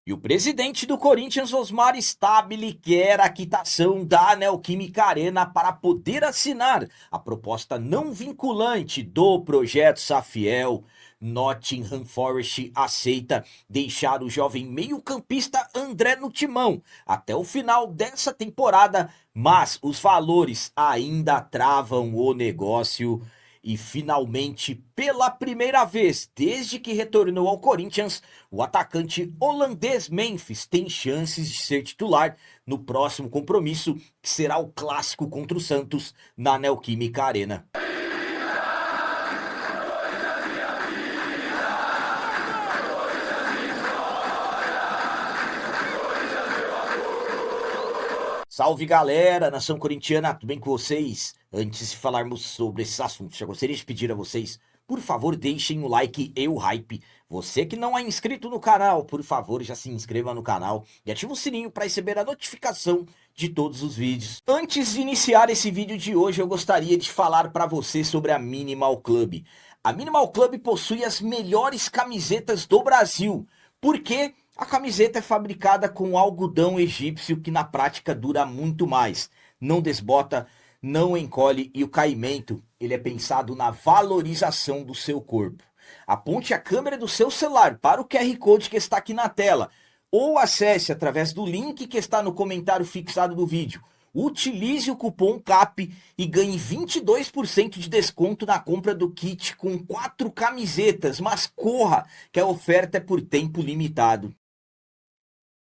E o presidente do Corinthians, Osmar Stabile, quer a quitação da Neoquímica Arena para poder assinar a proposta não vinculante do projeto Safiel. Nottingham Forest aceita deixar o jovem meio-campista André no timão até o final dessa temporada, mas os valores ainda travam o negócio. E finalmente, pela primeira vez desde que retornou ao Corinthians, o atacante holandês Memphis tem chances de ser titular no próximo compromisso, que será o clássico contra o Santos na Neoquímica Arena. Salve galera, nação corintiana, tudo bem com vocês? Antes de falarmos sobre esses assuntos, já gostaria de pedir a vocês, por favor, deixem o like e o hype. Você que não é inscrito no canal, por favor, já se inscreva no canal e ative o sininho para receber a notificação de todos os vídeos. Antes de iniciar esse vídeo de hoje, eu gostaria de falar para você sobre a Minimal Club. A Minimal Club possui as melhores camisetas do Brasil. Por quê? A camiseta é fabricada com algodão egípcio que na prática dura muito mais, não desbota, não encolhe e o caimento ele é pensado na valorização do seu corpo. Aponte a câmera do seu celular para o QR Code que está aqui na tela ou acesse através do link que está no comentário fixado do vídeo. Utilize o cupom CAP e ganhe 22% de desconto na compra do kit com 4 camisetas, mas corra que a oferta é por tempo limitado.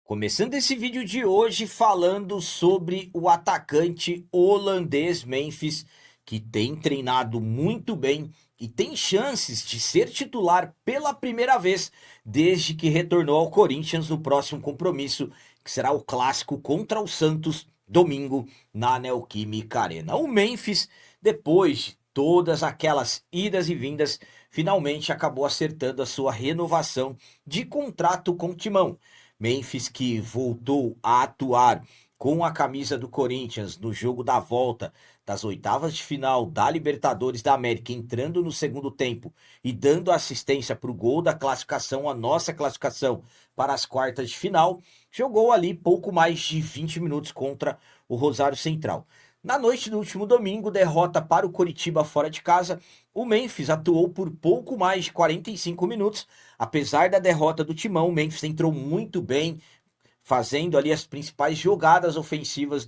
Começando esse vídeo de hoje falando sobre o atacante holandês Memphis, que tem treinado muito bem e tem chances de ser titular pela primeira vez desde que retornou ao Corinthians no próximo compromisso, que será o clássico contra o Santos, domingo, na Neoquímica Arena. O Memphis, depois de todas aquelas idas e vindas, finalmente acabou acertando a sua renovação de contrato com o Timão. Memphis que voltou a atuar com a camisa do Corinthians no jogo da volta das oitavas de final da Libertadores da América, entrando no segundo tempo e dando assistência para o gol da classificação, a nossa classificação para as quartas de final, jogou ali pouco mais de 20 minutos contra o Rosário Central. Na noite do último domingo, derrota para o Coritiba fora de casa, o Memphis atuou por pouco mais de 45 minutos. Apesar da derrota do Timão, o Memphis entrou muito bem, fazendo ali as principais jogadas ofensivas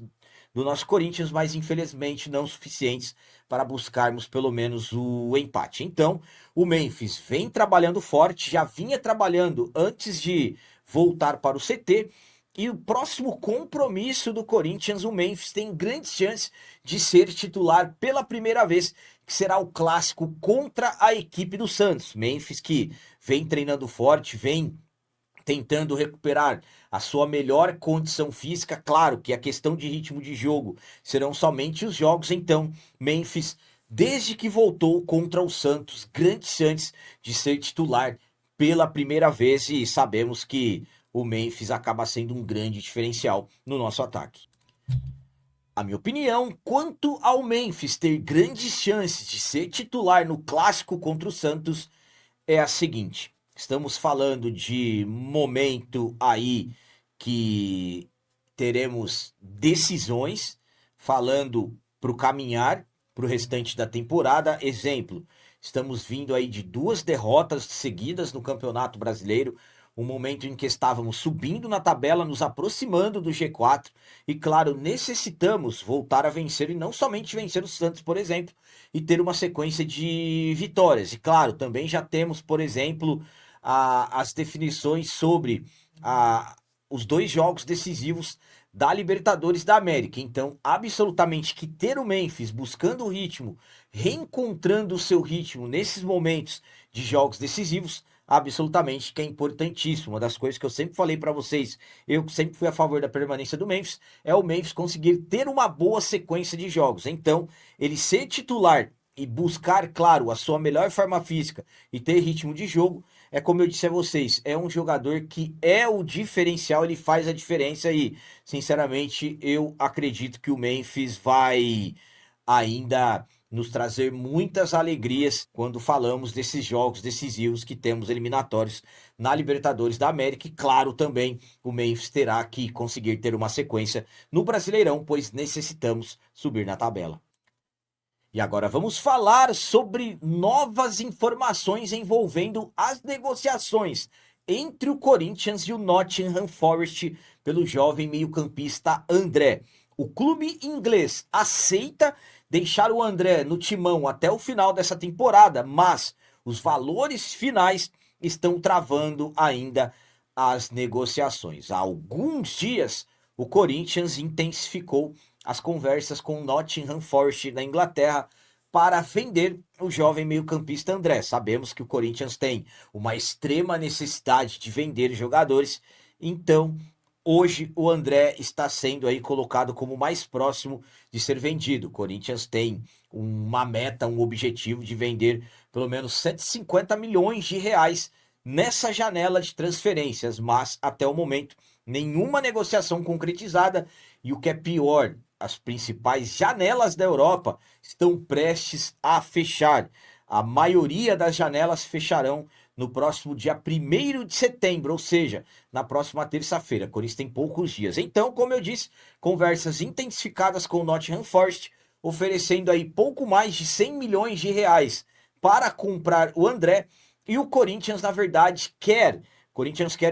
do nosso Corinthians, mas infelizmente não suficientes para buscarmos pelo menos o empate. Então, o Memphis vem trabalhando forte, já vinha trabalhando antes de voltar para o CT. E o próximo compromisso do Corinthians, o Memphis tem grandes chances de ser titular pela primeira vez, que será o clássico contra a equipe do Santos. Memphis que vem treinando forte, vem tentando recuperar a sua melhor condição física. Claro que a questão de ritmo de jogo serão somente os jogos, então Memphis, desde que voltou contra o Santos, grandes chances de ser titular pela primeira vez e sabemos que o Memphis acaba sendo um grande diferencial no nosso ataque. A minha opinião quanto ao Memphis ter grandes chances de ser titular no clássico contra o Santos é a seguinte: estamos falando de momento aí que teremos decisões, falando para o caminhar para o restante da temporada. Exemplo, estamos vindo aí de 2 derrotas seguidas no Campeonato Brasileiro, um momento em que estávamos subindo na tabela, nos aproximando do G4 e, claro, necessitamos voltar a vencer e não somente vencer o Santos, por exemplo, e ter uma sequência de vitórias. E, claro, também já temos, por exemplo, as definições sobre os 2 jogos decisivos da Libertadores da América. Então, absolutamente que ter o Memphis buscando o ritmo, reencontrando o seu ritmo nesses momentos de jogos decisivos, absolutamente que é importantíssimo. Uma das coisas que eu sempre falei para vocês, eu sempre fui a favor da permanência do Memphis, é o Memphis conseguir ter uma boa sequência de jogos. Então, ele ser titular e buscar, claro, a sua melhor forma física e ter ritmo de jogo, é como eu disse a vocês, é um jogador que é o diferencial, ele faz a diferença e, sinceramente, eu acredito que o Memphis vai ainda nos trazer muitas alegrias quando falamos desses jogos decisivos que temos eliminatórios na Libertadores da América. E claro, também o Memphis terá que conseguir ter uma sequência no Brasileirão, pois necessitamos subir na tabela. E agora vamos falar sobre novas informações envolvendo as negociações entre o Corinthians e o Nottingham Forest pelo jovem meio-campista André. O clube inglês aceita deixar o André no timão até o final dessa temporada, mas os valores finais estão travando ainda as negociações. Há alguns dias, o Corinthians intensificou as conversas com o Nottingham Forest da Inglaterra para vender o jovem meio-campista André. Sabemos que o Corinthians tem uma extrema necessidade de vender jogadores, então hoje o André está sendo aí colocado como mais próximo de ser vendido. O Corinthians tem uma meta, um objetivo de vender pelo menos 150 milhões de reais nessa janela de transferências, mas até o momento nenhuma negociação concretizada, e o que é pior, as principais janelas da Europa estão prestes a fechar. A maioria das janelas fecharão no próximo dia 1º de setembro, ou seja, na próxima terça-feira. Corinthians tem poucos dias. Então, como eu disse, conversas intensificadas com o Nottingham Forest, oferecendo aí pouco mais de 100 milhões de reais para comprar o André, e o Corinthians, na verdade, quer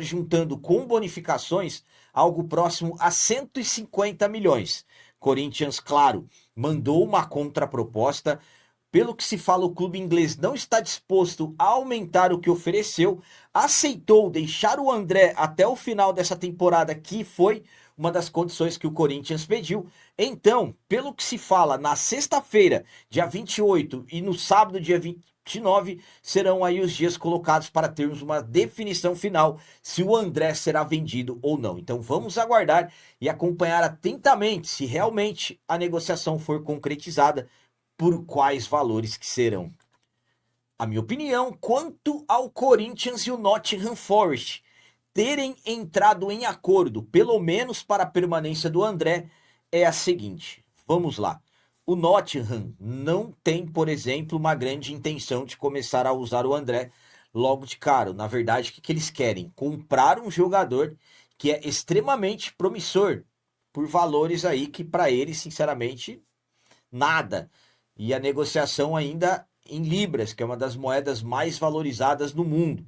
juntando com bonificações algo próximo a 150 milhões. Corinthians, claro, mandou uma contraproposta. Pelo que se fala, o clube inglês não está disposto a aumentar o que ofereceu, aceitou deixar o André até o final dessa temporada, que foi uma das condições que o Corinthians pediu. Então, pelo que se fala, na sexta-feira, dia 28, e no sábado, dia 29, serão aí os dias colocados para termos uma definição final se o André será vendido ou não. Então vamos aguardar e acompanhar atentamente se realmente a negociação for concretizada, por quais valores que serão. A minha opinião quanto ao Corinthians e o Nottingham Forest terem entrado em acordo, pelo menos para a permanência do André, é a seguinte. Vamos lá. O Nottingham não tem, por exemplo, uma grande intenção de começar a usar o André logo de cara. Na verdade, o que eles querem? Comprar um jogador que é extremamente promissor, por valores aí que para eles, sinceramente, nada. E a negociação ainda em libras, que é uma das moedas mais valorizadas no mundo.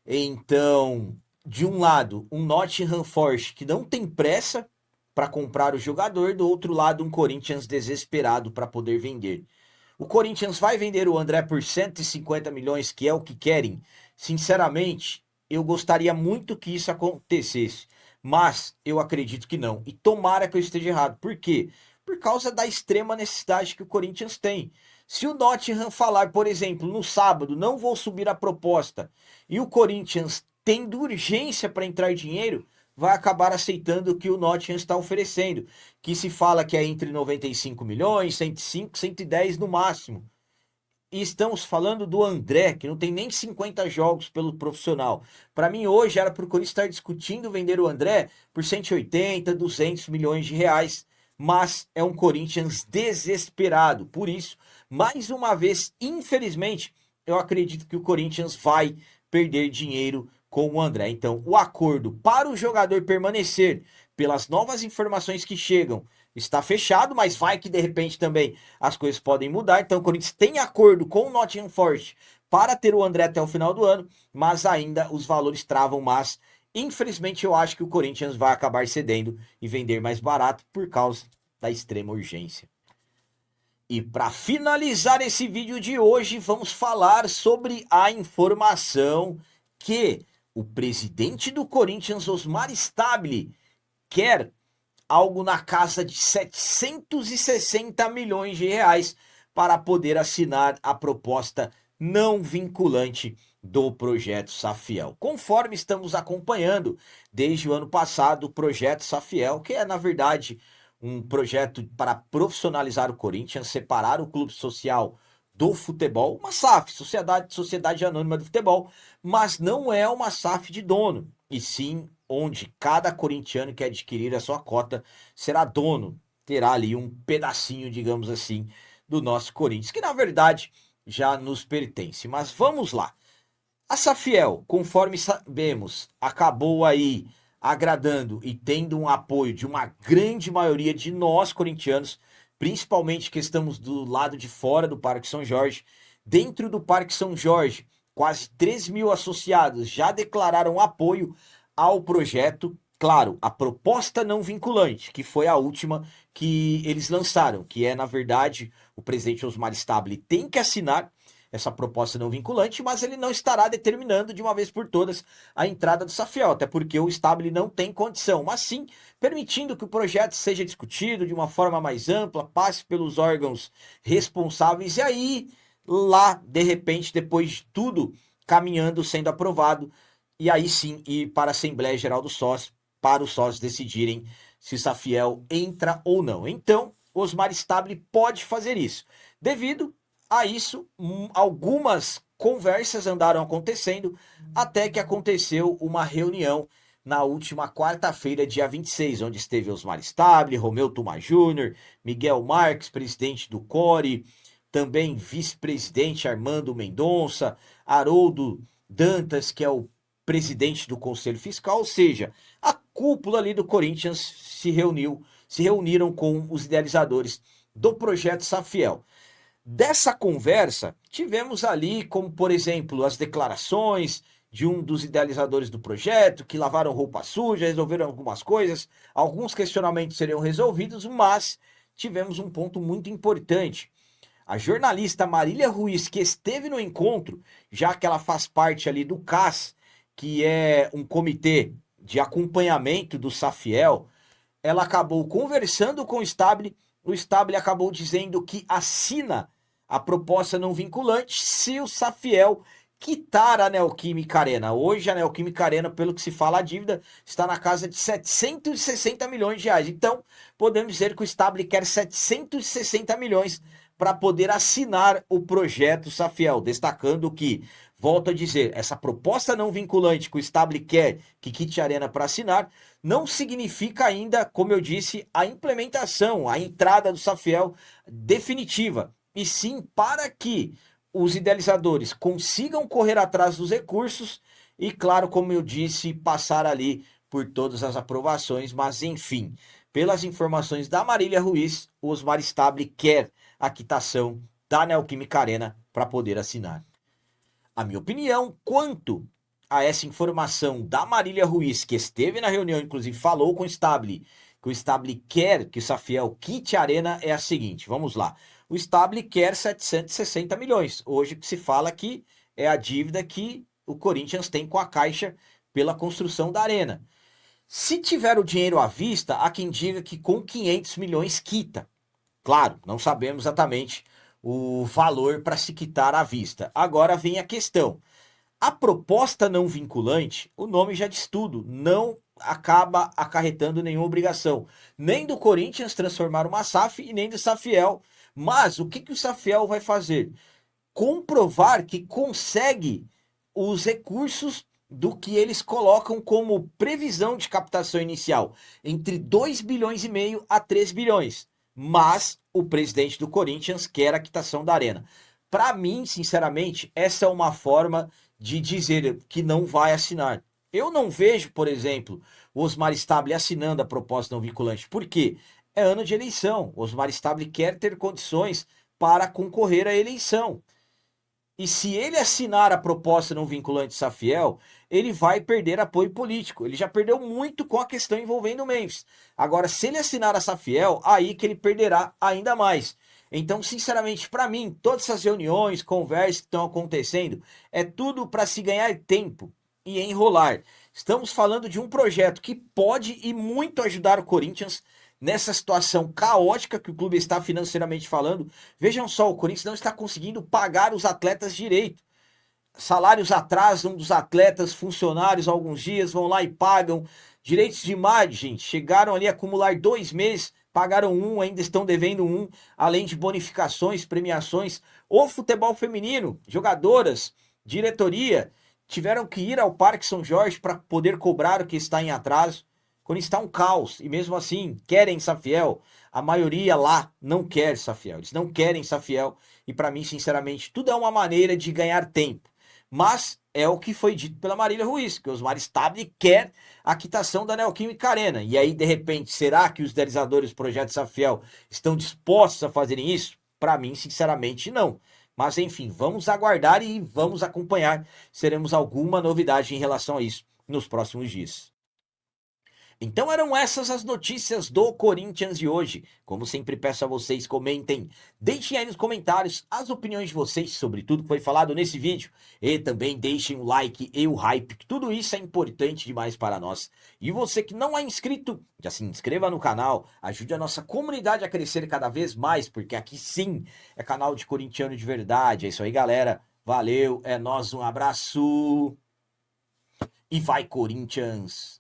Então, de um lado, um Nottingham Forest que não tem pressa para comprar o jogador, do outro lado, um Corinthians desesperado para poder vender. O Corinthians vai vender o André por 150 milhões, que é o que querem? Sinceramente, eu gostaria muito que isso acontecesse, mas eu acredito que não. E tomara que eu esteja errado. Por quê? Por causa da extrema necessidade que o Corinthians tem. Se o Nottingham falar, por exemplo, no sábado, não vou subir a proposta, e o Corinthians tendo urgência para entrar dinheiro, vai acabar aceitando o que o Nottingham está oferecendo, que se fala que é entre 95 milhões, 105, 110 no máximo. E estamos falando do André, que não tem nem 50 jogos pelo profissional. Para mim, hoje era para o Corinthians estar discutindo vender o André por 180, 200 milhões de reais. Mas é um Corinthians desesperado. Por isso, mais uma vez, infelizmente, eu acredito que o Corinthians vai perder dinheiro com o André. Então, o acordo para o jogador permanecer, pelas novas informações que chegam, está fechado, mas vai que de repente também as coisas podem mudar. Então o Corinthians tem acordo com o Nottingham Forest para ter o André até o final do ano, mas ainda os valores travam, mas infelizmente eu acho que o Corinthians vai acabar cedendo e vender mais barato por causa da extrema urgência. E para finalizar esse vídeo de hoje, vamos falar sobre a informação que o presidente do Corinthians, Osmar Stabile, quer algo na casa de 760 milhões de reais para poder assinar a proposta não vinculante do projeto Safiel. Conforme estamos acompanhando desde o ano passado, o projeto Safiel, que é na verdade um projeto para profissionalizar o Corinthians, separar o clube social do futebol, uma SAF, Sociedade Anônima do Futebol, mas não é uma SAF de dono, e sim onde cada corintiano que adquirir a sua cota será dono, terá ali um pedacinho, digamos assim, do nosso Corinthians, que na verdade já nos pertence. Mas vamos lá. A Safiel, conforme sabemos, acabou aí agradando e tendo um apoio de uma grande maioria de nós corintianos, principalmente que estamos do lado de fora do Parque São Jorge. Dentro do Parque São Jorge, quase 3 mil associados já declararam apoio ao projeto. Claro, a proposta não vinculante, que foi a última que eles lançaram, que é, na verdade, o presidente Osmar Stabile tem que assinar essa proposta não vinculante, mas ele não estará determinando de uma vez por todas a entrada do Safiel, até porque o Stabile não tem condição, mas sim permitindo que o projeto seja discutido de uma forma mais ampla, passe pelos órgãos responsáveis e aí, lá, de repente, depois de tudo caminhando, sendo aprovado, e aí sim ir para a Assembleia Geral dos Sócios, para os sócios decidirem se o Safiel entra ou não. Então, Osmar Stabile pode fazer isso. Devido a isso, algumas conversas andaram acontecendo até que aconteceu uma reunião na última quarta-feira, dia 26, onde esteve Osmar Stabile, Romeu Tuma Júnior, Miguel Marques, presidente do CORE, também vice-presidente Armando Mendonça, Haroldo Dantas, que é o presidente do Conselho Fiscal, ou seja, a cúpula ali do Corinthians se reuniram com os idealizadores do projeto Safiel. Dessa conversa, tivemos ali, como por exemplo, as declarações de um dos idealizadores do projeto, que lavaram roupa suja, resolveram algumas coisas, alguns questionamentos seriam resolvidos, mas tivemos um ponto muito importante. A jornalista Marília Ruiz, que esteve no encontro, já que ela faz parte ali do CAS, que é um comitê de acompanhamento do Safiel, ela acabou conversando com o Stabile acabou dizendo que assina a proposta não vinculante se o Safiel quitar a Neoquímica Arena. Hoje a Neoquímica Arena, pelo que se fala, a dívida está na casa de 760 milhões de reais. Então, podemos dizer que o Stabile quer 760 milhões para poder assinar o projeto Safiel, destacando que, volto a dizer, essa proposta não vinculante que o Stabile quer que quite a Arena para assinar, não significa ainda, como eu disse, a implementação, a entrada do Safiel definitiva, e sim para que os idealizadores consigam correr atrás dos recursos e, claro, como eu disse, passar ali por todas as aprovações, mas enfim, pelas informações da Marília Ruiz, o Osmar Stabile quer a quitação da Neoquímica Arena para poder assinar. A minha opinião quanto a essa informação da Marília Ruiz, que esteve na reunião, inclusive falou com o Stabile, que o Stabile quer que o Safiel quite a Arena, é a seguinte, vamos lá. O Stabile quer 760 milhões. Hoje que se fala que é a dívida que o Corinthians tem com a Caixa pela construção da Arena. Se tiver o dinheiro à vista, há quem diga que com 500 milhões quita. Claro, não sabemos exatamente o valor para se quitar à vista. Agora vem a questão. A proposta não vinculante, o nome já diz tudo, não acaba acarretando nenhuma obrigação, nem do Corinthians transformar uma SAF e nem do Safiel. Mas o que o Safiel vai fazer? Comprovar que consegue os recursos do que eles colocam como previsão de captação inicial, entre 2 bilhões e meio a 3 bilhões. Mas o presidente do Corinthians quer a quitação da Arena. Para mim, sinceramente, essa é uma forma de dizer que não vai assinar. Eu não vejo, por exemplo, o Osmar Stabile assinando a proposta não vinculante. Por quê? É ano de eleição. O Osmar Stabile quer ter condições para concorrer à eleição. E se ele assinar a proposta não vinculante Safiel, ele vai perder apoio político. Ele já perdeu muito com a questão envolvendo o Memphis. Agora, se ele assinar a Safiel, aí que ele perderá ainda mais. Então, sinceramente, para mim, todas essas reuniões, conversas que estão acontecendo, é tudo para se ganhar tempo e enrolar. Estamos falando de um projeto que pode e muito ajudar o Corinthians nessa situação caótica que o clube está financeiramente falando. Vejam só, o Corinthians não está conseguindo pagar os atletas direito. Salários atrasam dos atletas, funcionários, alguns dias vão lá e pagam. Direitos de imagem, chegaram ali a acumular 2 meses, pagaram um, ainda estão devendo um, além de bonificações, premiações. O futebol feminino, jogadoras, diretoria, tiveram que ir ao Parque São Jorge para poder cobrar o que está em atraso. Quando está um caos, e mesmo assim querem Safiel. A maioria lá não quer Safiel, eles não querem Safiel, e para mim, sinceramente, tudo é uma maneira de ganhar tempo. Mas é o que foi dito pela Marília Ruiz, que o Osmar Stabile quer a quitação da Neoquímica Arena. E aí, de repente, será que os idealizadores do projeto Safiel estão dispostos a fazerem isso? Para mim, sinceramente, não. Mas enfim, vamos aguardar e vamos acompanhar. Seremos alguma novidade em relação a isso nos próximos dias. Então eram essas as notícias do Corinthians de hoje. Como sempre peço a vocês, comentem, deixem aí nos comentários as opiniões de vocês sobre tudo que foi falado nesse vídeo. E também deixem o like e o hype, que tudo isso é importante demais para nós. E você que não é inscrito, já se inscreva no canal, ajude a nossa comunidade a crescer cada vez mais, porque aqui sim é canal de corintiano de verdade. É isso aí, galera. Valeu, é nós, um abraço e vai Corinthians!